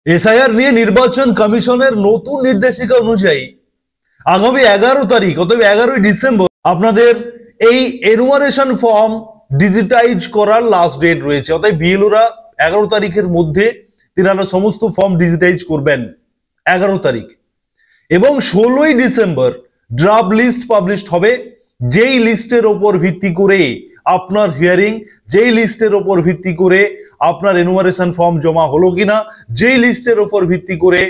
SIR নিয়ে নির্বাচন কমিশনের নতুন নির্দেশিকা অনুযায়ী আগামী 11 তারিখ অর্থাৎ 11ই ডিসেম্বর আপনাদের এই এনুমারেশন ফর্ম ডিজিটাইজ করার লাস্ট ডেট রয়েছে। অর্থাৎ বিএলওরা 11 তারিখের মধ্যে তিনারা সমস্ত ফর্ম ডিজিটাইজ করবেন 11 তারিখ, এবং 16ই ডিসেম্বর ড্রাফট লিস্ট পাবলিশড হবে। যেই লিস্টের ওপর ভিত্তি করে আপনার হিয়ারিং, যেই লিস্টের ওপর ভিত্তি করে আপনার এনুমারেশন ফর্ম জমা হলো কিনা, যেই লিস্টের ওপর ভিত্তি করে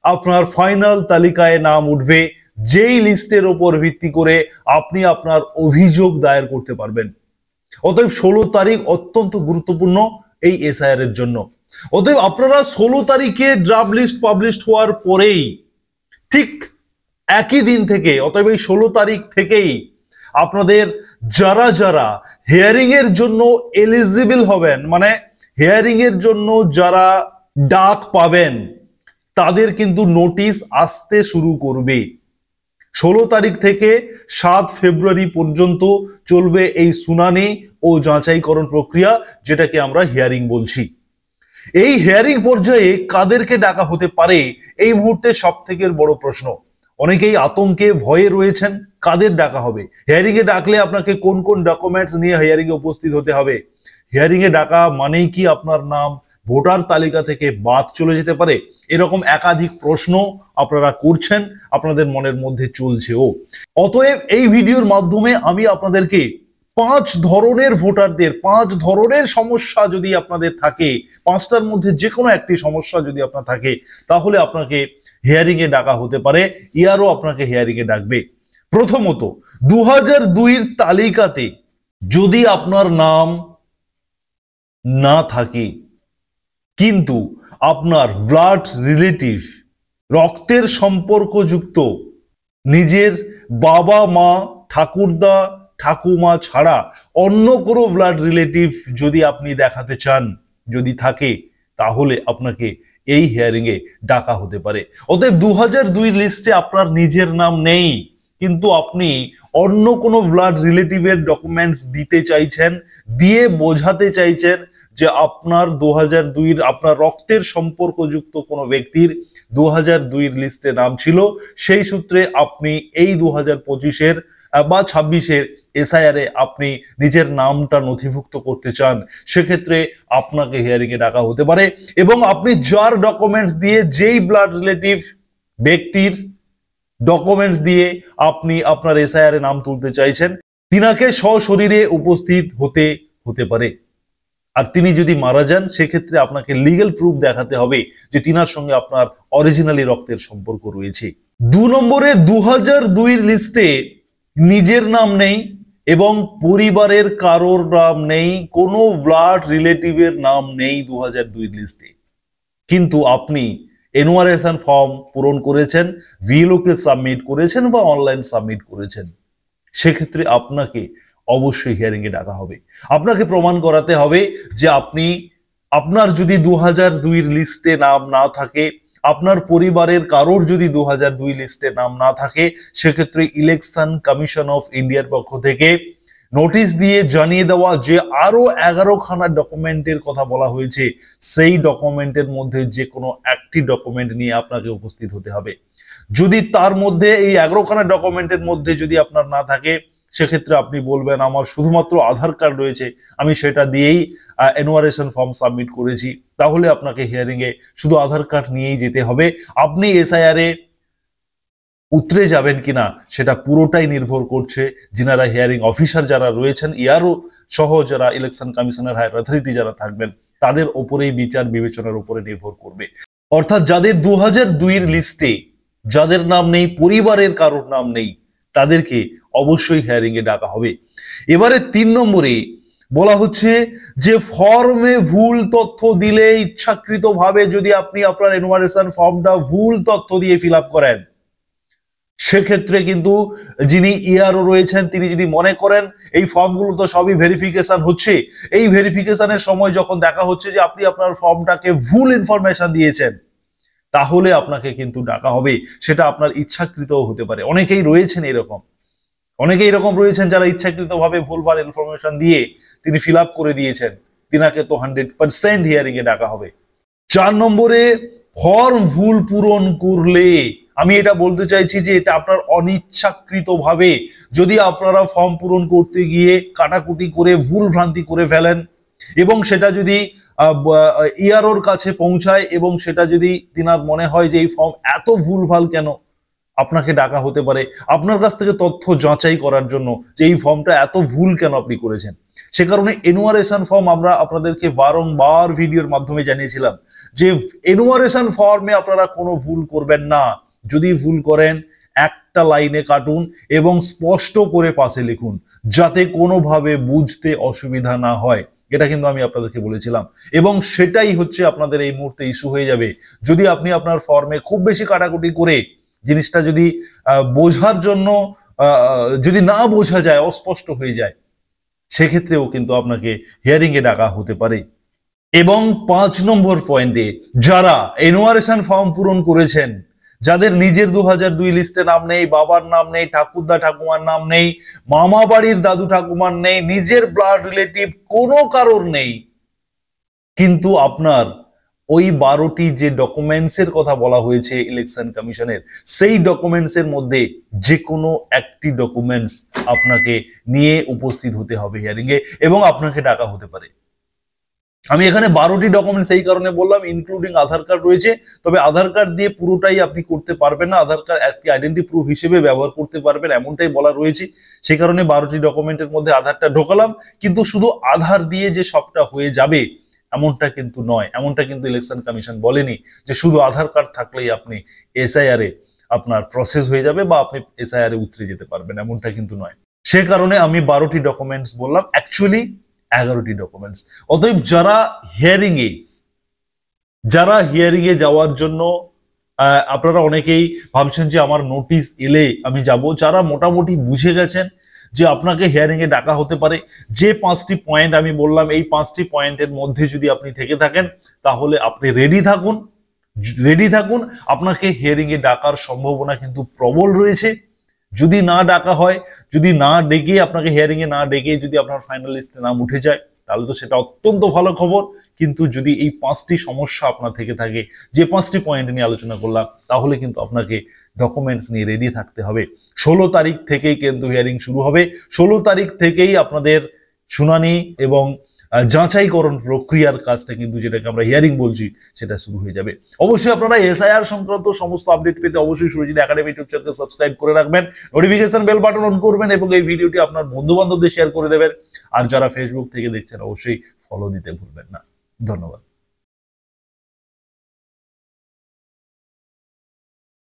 আপনার ফাইনাল তালিকায় নাম উঠবে, যেই লিস্টের ওপর ভিত্তি করে আপনি আপনার অভিযোগ দায়ের করতে পারবেন। অতএব 16 তারিখ অত্যন্ত গুরুত্বপূর্ণ এই এসআইআর এর জন্য। অতএব আপনারা 16 তারিখে ড্রাফট লিস্ট পাবলিশড হওয়ার পরেই ঠিক একই দিন থেকে, অতএব এই 16 তারিখ থেকেই আপনাদের যারা যারা হিয়ারিং এর জন্য এলিজিবল হবেন, মানে হিয়ারিং এর জন্য যারা ডাক পাবেন, তাদের কিন্তু নোটিশ আসতে শুরু করবে। 16 তারিখ থেকে 7 ফেব্রুয়ারি পর্যন্ত চলবে এই শুনানি ও যাচাইকরণ প্রক্রিয়া, যেটাকে আমরা হিয়ারিং বলছি। এই হিয়ারিং পর্যায়ে কাদেরকে ডাকা হতে পারে এই মুহূর্তে সব থেকে বড় প্রশ্ন। অনেকেই আতঙ্কে ভয়ে রয়েছেন, কাদের ডাকা হবে, হিয়ারিং এ ডাকলে আপনাকে কোন কোন ডকুমেন্টস নিয়ে হিয়ারিং এ উপস্থিত হতে হবে, হিয়ারিং এ ডাকা মানেই কি আপনার নাম ভোটার তালিকা থেকে বাদ চলে যেতে পারে, এরকম একাধিক প্রশ্ন আপনারা করছেন, আপনাদের মনের মধ্যে চলছেও। অতএব এই ভিডিওর মাধ্যমে আমি আপনাদেরকে 5 ধরনের ভোটারদের 5 ধরনের সমস্যা যদি আপনাদের থাকে, 5টার মধ্যে যে কোনো একটি সমস্যা যদি আপনার থাকে, তাহলে আপনাকে হিয়ারিং এ ডাকা হতে পারে, ইয়ারও আপনাকে হিয়ারিং এ ডাকবে। প্রথমত, 2002 তালিকাতে যদি আপনার নাম না থাকে কিন্তু আপনার ব্লাড রিলেটিভ, রক্তের সম্পর্কযুক্ত নিজের বাবা মা ঠাকুরদা ঠাকুমা ছাড়া অন্য কোনো ব্লাড রিলেটিভ যদি আপনি দেখাতে চান, যদি থাকে, তাহলে আপনাকে এই হিয়ারিং এ ডাকা হতে পারে। অতএব 2002 লিস্টে আপনার নিজের নাম নেই কিন্তু আপনি অন্য কোনো ব্লাড রিলেটিভের ডকুমেন্টস দিতে চাইছেন, দিয়ে বোঝাতে চাইছেন যে আপনার 2002 আপনার রক্তের সম্পর্কযুক্ত কোনো ব্যক্তির 2002 লিস্টে নাম ছিল, সেই সূত্রে আপনি এই 2025-এর বা 26-এর এসআইআর এ আপনি নিজের নামটা নথিভুক্ত করতে চান, সেক্ষেত্রে আপনাকে হিয়ারিং এ ডাকা হতে পারে। এবং আপনি যার ডকুমেন্টস দিয়ে, যেই ব্লাড রিলেটিভ ব্যক্তির ডকুমেন্টস দিয়ে আপনি আপনার এসআইআর এ নাম তুলতে চাইছেন, তিনাকে সশরীরে উপস্থিত হতে পারে। আর তিনি যদি মারা যান, সেক্ষেত্রে আপনাকে লিগ্যাল প্রুফ দেখাতে হবে যে তিনার সঙ্গে আপনার অরিজিনালি রক্তের সম্পর্ক রয়েছে। 2 নম্বরে, 2002 লিস্টে নিজের নাম নেই এবং পরিবারের কারোর নাম নেই, কোনো ব্লাড রিলেটিভের নাম নেই 2002 লিস্টে, কিন্তু আপনি এনুমারেশন ফর্ম পূরণ করেছেন, ভিএলও কে সাবমিট করেছেন বা অনলাইন সাবমিট করেছেন, সেক্ষেত্রে আপনাকে অবশ্যই হিয়ারিং এ ডাকা হবে। আপনাকে প্রমাণ করাতে হবে যে আপনার যদি 2002 লিস্টে নাম না থাকে, আপনার পরিবারের কারোর যদি 2002 লিস্টে নাম না থাকে, সেক্ষেত্রে ইলেকশন কমিশন অফ ইন্ডিয়ার পক্ষ থেকে নোটিশ দিয়ে জানিয়ে দেওয়া যে আরো 11খানা ডকুমেন্টের কথা বলা হয়েছে, সেই ডকুমেন্টের মধ্যে যে কোনো একটি ডকুমেন্ট নিয়ে আপনাকে উপস্থিত হতে হবে। যদি তার মধ্যে, এই 11খানা ডকুমেন্টের মধ্যে যদি আপনার না থাকে, সেক্ষেত্রে আপনি বলবেন আমার শুধুমাত্র আধার কার্ড রয়েছে, আমি সেটা দিয়েই এনুমারেশন ফর্ম সাবমিট করেছি, তাহলে আপনাকে হিয়ারিং এ শুধু আধার কার্ড নিয়েই যেতে হবে। আপনি এসআইআর এ উতরে যাবেন কিনা সেটা পুরোটাই নির্ভর করছে যিনারা হিয়ারিং অফিসার যারা রয়েছেন, ইয়ারও সহ যারা ইলেকশন কমিশনের হায়ার অথরিটি যারা থাকবেন, তাদের ওপরেই বিচার বিবেচনার উপরে নির্ভর করবে। অর্থাৎ যাদের 2002 লিস্টে যাদের নাম নেই, পরিবারের কারোর নাম নেই, তাদেরকে অবশ্যই হিয়ারিং এ ডাকা হবে। এবারে 3 নম্বরে বলা হচ্ছে যে ফর্মে ভুল তথ্য দিলে, ইচ্ছাকৃতভাবে যদি আপনি আপনার এনুমারেশন ফর্মটা ভুল তথ্য দিয়ে ফিল আপ করেন, সেক্ষেত্রে কিন্তু যিনি ইয়ারও রয়েছেন তিনি যদি মনে করেন এই ফর্মগুলো তো সবই ভেরিফিকেশন হচ্ছে, এই ভেরিফিকেশনের সময় যখন দেখা হচ্ছে যে আপনি আপনার ফর্মটাকে ভুল ইনফরমেশন দিয়েছেন, তাহলে আপনাকে কিন্তু ডাকা হবে। সেটা আপনার ইচ্ছাকৃতও হতে পারে। অনেকেই এরকম রয়েছেন যারা ইচ্ছাকৃতভাবে ভুলভাল ইনফরমেশন দিয়ে তিনি ফিল আপ করে দিয়েছেন, তিনাকে তো 100% হিয়ারিং এ ডাকা হবে। 4 নম্বরে, ফর্ম ভুল পূরণ করলে, আমি এটা বলতে চাইছি যে এটা আপনার অনিচ্ছাকৃত ভাবে যদি আপনারা ফর্ম পূরণ করতে গিয়ে কাটাকুটি করে ভুল ভ্রান্তি করে ফেলেন এবং সেটা যদি ইআরওর কাছে পৌঁছায় এবং সেটা যদি তিনার মনে হয় যে এই ফর্ম এত ভুলভাল কেন, আপনাকে ডাকা হতে পারে আপনার কাছ থেকে তথ্য যাচাই করার জন্য যে এই ফর্মটা এত ভুল কেন আপনি করেছেন। সে কারণে এনুমারেশন ফর্ম আমরা আপনাদেরকে বারংবার ভিডিওর মাধ্যমে জানিয়েছিলাম যে এনুমারেশন ফর্মে আপনারা কোনো ভুল করবেন না। যদি ভুল করেন একটা লাইনে কাটুন এবং স্পষ্ট করে পাশে লিখুন যাতে কোনোভাবে বুঝতে অসুবিধা না হয়। এটা কিন্তু আমি আপনাদেরকে বলেছিলাম এবং সেটাই হচ্ছে আপনাদের এই মুহূর্তে ইস্যু হয়ে যাবে। যদি আপনি আপনার ফর্মে খুব বেশি কাটাকুটি করে জিনিসটা যদি বোঝার জন্য যদি না বোঝা যায়, অস্পষ্ট হয়ে যায়, সেক্ষেত্রেও কিন্তু আপনাকে হিয়ারিং এ ডাকা হতে পারে। এবং 5 নম্বর পয়েন্টে, যারা এনুমারেশন ফর্ম পূরণ করেছেন, যাদের নিজের 2002 লিস্টে নাম নেই, বাবার নাম নেই, ঠাকুরদা ঠাকুমার নাম নেই, মামা বাড়ির দাদু ঠাকুমার নেই, নিজের ব্লাড রিলেটিভ কোনো কারোর নেই, কিন্তু আপনার ওই 12টি যে ডকুমেন্টসের কথা বলা হয়েছে ইলেকশন কমিশনের, সেই ডকুমেন্টসের মধ্যে যে কোনো একটি ডকুমেন্টস আপনাকে নিয়ে উপস্থিত হতে হবে হিয়ারিং এ এবং আপনাকে ডাকা হতে পারে। আমি এখানে 12টি ডকুমেন্টস এই কারণে বললাম, ইনক্লুডিং আধার কার্ড রয়েছে, তবে আধার কার্ড দিয়ে পুরোটাই আপনি করতে পারবেন না, আধার কার্ড একটি আইডেন্টি প্রুফ হিসেবে ব্যবহার করতে পারবেন এমনটাই বলা রয়েছে। সেই কারণে 12টি ডকুমেন্টের মধ্যে আধারটা ঢোকালাম, কিন্তু শুধু আধার দিয়ে যে সবটা হয়ে যাবে এমনটা কিন্তু নয়, এমনটা কিন্তু ইলেকশন কমিশন বলেনি যে শুধু আধার কার্ড থাকলেই আপনি এসআইআর এ আপনার প্রসেস হয়ে যাবে বা আপনি এসআইআর এ উতরে যেতে পারবেন, এমনটা কিন্তু নয়। সে কারণে আমি 12টি ডকুমেন্টস বললাম, অ্যাকচুয়ালি 11টি ডকুমেন্টস। অতএব যারা হিয়ারিং এ যাওয়ার জন্য আপনারা অনেকেই ভাবছেন যে আমার নোটিশ এলে আমি যাব, যারা মোটামুটি বুঝে গেছেন যে আপনাকে হিয়ারিং এ ডাকা হতে পারে, যে 5টি পয়েন্ট আমি বললাম এই 5টি পয়েন্টের মধ্যে যদি আপনি থেকে থাকেন তাহলে আপনি রেডি থাকুন। আপনাকে হিয়ারিং এ ডাকার সম্ভাবনা কিন্তু প্রবল রয়েছে। যদি না ডাকা হয়, যদি না ডেকে আপনাকে হিয়ারিং এ না ডেকে যদি আপনার ফাইনাল লিস্টে নাম উঠে যায় তাহলে তো সেটা অত্যন্ত ভালো খবর। কিন্তু যদি এই 5টি সমস্যা আপনার থেকে থাকে, যে 5টি পয়েন্ট নিয়ে আলোচনা করলাম, তাহলে কিন্তু আপনাকে ডকুমেন্টস নিয়ে রেডি থাকতে হবে। 16 তারিখ থেকেই কিন্তু হিয়ারিং শুরু হবে, 16 তারিখ থেকেই আপনাদের শুনানি এবং যাচাইকরণ প্রক্রিয়ার কাজটা কিন্তু, যেটাকে আমরা হিয়ারিং বলছি, সেটা শুরু হয়ে যাবে। অবশ্যই আপনারা এসআইআর সংক্রান্ত সমস্ত আপডেট পেতে অবশ্যই সুরজিৎ একাডেমি ইউটিউব চ্যানেলকে সাবস্ক্রাইব করে রাখবেন, নোটিফিকেশন বেল বাটন অন করবেন এবং এই ভিডিওটি আপনার বন্ধু বান্ধবদের শেয়ার করে দেবেন। আর যারা ফেসবুক থেকে দেখছেন অবশ্যই ফলো দিতে ভুলবেন না। ধন্যবাদ।